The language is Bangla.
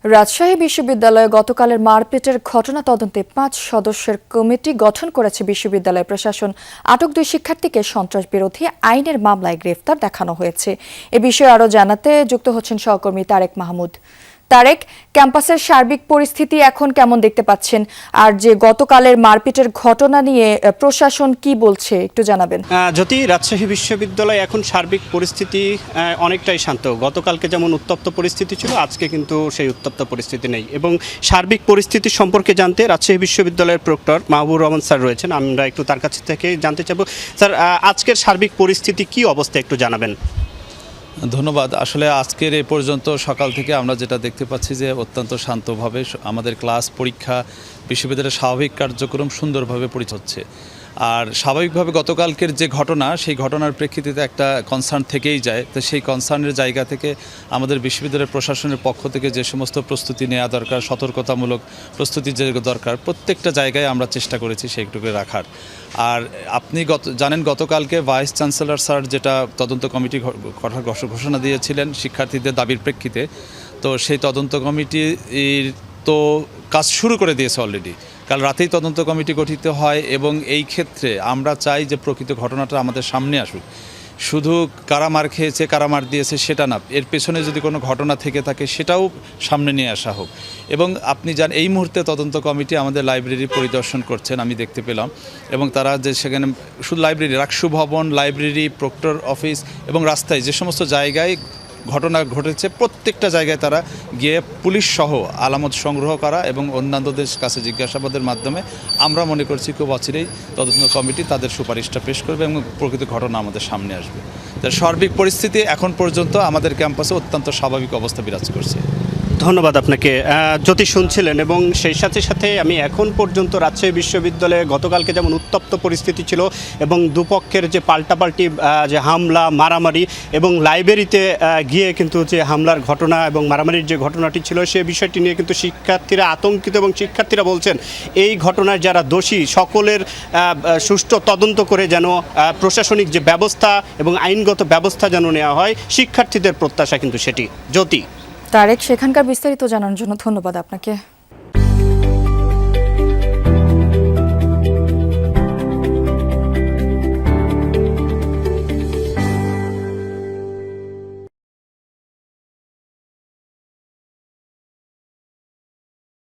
রাজশাহী বিশ্ববিদ্যালয়ে গতকালের মারপিটের ঘটনা তদন্তে ৫ সদস্যের কমিটি গঠন করেছে বিশ্ববিদ্যালয় প্রশাসন। আটক ২ শিক্ষার্থীকে সন্ত্রাস বিরোধী আইনের মামলায় গ্রেফতার দেখানো হয়েছে। এ বিষয়ে আরও জানাতে যুক্ত হচ্ছেন সহকর্মী তারেক মাহমুদ। তারেক, ক্যাম্পাসের সার্বিক পরিস্থিতি এখন কেমন দেখতে পাচ্ছেন, আর যে গতকালের মারপিটের ঘটনা নিয়ে প্রশাসন কি বলছে একটু জানাবেন। যদি রাজশাহী বিশ্ববিদ্যালয় এখন সার্বিক পরিস্থিতি অনেকটাই শান্ত। গতকালকে যেমন উত্তপ্ত পরিস্থিতি ছিল, আজকে কিন্তু সেই উত্তপ্ত পরিস্থিতি নেই। এবং সার্বিক পরিস্থিতি সম্পর্কে জানতে রাজশাহী বিশ্ববিদ্যালয়ের প্রক্টর মাহবুবুর রহমান স্যার রয়েছেন, আমরা একটু তার কাছ থেকে জানতে চাইব। স্যার, আজকের সার্বিক পরিস্থিতি কি অবস্থা একটু জানাবেন। ধন্যবাদ। আসলে আজকের এ পর্যন্ত সকাল থেকে আমরা যেটা দেখতে পাচ্ছি যে অত্যন্ত শান্তভাবে আমাদের ক্লাস, পরীক্ষা, বিশ্ববিদ্যালয়ের স্বাভাবিক কার্যক্রম সুন্দরভাবে পরিচালিত হচ্ছে। আর স্বাভাবিকভাবে গতকালকের যে ঘটনা, সেই ঘটনার প্রেক্ষিতে একটা কনসার্ন থেকেই যায়। তো সেই কনসার্নের জায়গা থেকে আমাদের বিশ্ববিদ্যালয়ের প্রশাসনের পক্ষ থেকে যে সমস্ত প্রস্তুতি নেওয়া দরকার, সতর্কতামূলক প্রস্তুতি যে দরকার, প্রত্যেকটা জায়গায় আমরা চেষ্টা করেছি সেইটুকু রাখার। আর আপনি জানেন গতকালকে ভাইস চ্যান্সেলর স্যার যেটা তদন্ত কমিটি ঘোষণা দিয়েছিলেন শিক্ষার্থীদের দাবির প্রেক্ষিতে, তো সেই তদন্ত কমিটির তো কাজ শুরু করে দিয়েছে অলরেডি। কাল রাতেই তদন্ত কমিটি গঠিত হয় এবং এই ক্ষেত্রে আমরা চাই যে প্রকৃত ঘটনাটা আমাদের সামনে আসুক। শুধু কারা মার খেয়েছে, কারা মার দিয়েছে সেটা না, এর পেছনে যদি কোনো ঘটনা থেকে থাকে সেটাও সামনে নিয়ে আসা হোক। এবং আপনি জানেন এই মুহূর্তে তদন্ত কমিটি আমাদের লাইব্রেরি পরিদর্শন করছেন, আমি দেখতে পেলাম। এবং তারা যে সেখানে শুধু লাইব্রেরি, রাকসু ভবন, লাইব্রেরি, প্রক্টর অফিস এবং রাস্তায় যে সমস্ত জায়গায় ঘটনা ঘটেছে প্রত্যেকটা জায়গায় তারা গিয়ে পুলিশ সহ আলামত সংগ্রহ করা এবং অন্যান্যদের কাছে জিজ্ঞাসাবাদের মাধ্যমে আমরা মনে করছি খুব অচিরেই তদন্ত কমিটি তাদের সুপারিশটা পেশ করবে এবং প্রকৃত ঘটনা আমাদের সামনে আসবে। তার সার্বিক পরিস্থিতি এখন পর্যন্ত আমাদের ক্যাম্পাসে অত্যন্ত স্বাভাবিক অবস্থা বিরাজ করছে। ধন্যবাদ আপনাকে। জ্যোতি শুনছিলেন, এবং সেই সাথে সাথে আমি এখন পর্যন্ত রাজশাহী বিশ্ববিদ্যালয়ে গতকালকে যেমন উত্তপ্ত পরিস্থিতি ছিল এবং দুপক্ষের যে পাল্টাপাল্টি যে হামলা, মারামারি এবং লাইব্রেরিতে গিয়ে কিন্তু যে হামলার ঘটনা এবং মারামারির যে ঘটনাটি ছিল, সে বিষয়টি নিয়ে কিন্তু শিক্ষার্থীরা আতঙ্কিত এবং শিক্ষার্থীরা বলছেন এই ঘটনায় যারা দোষী সকলের সুষ্ঠু তদন্ত করে যেন প্রশাসনিক যে ব্যবস্থা এবং আইনগত ব্যবস্থা যেন নেওয়া হয়। শিক্ষার্থীদের প্রত্যাশা কিন্তু সেটি। জ্যোতি। তারেক, সেখানকার বিস্তারিত জানানোর জন্য ধন্যবাদ আপনাকে।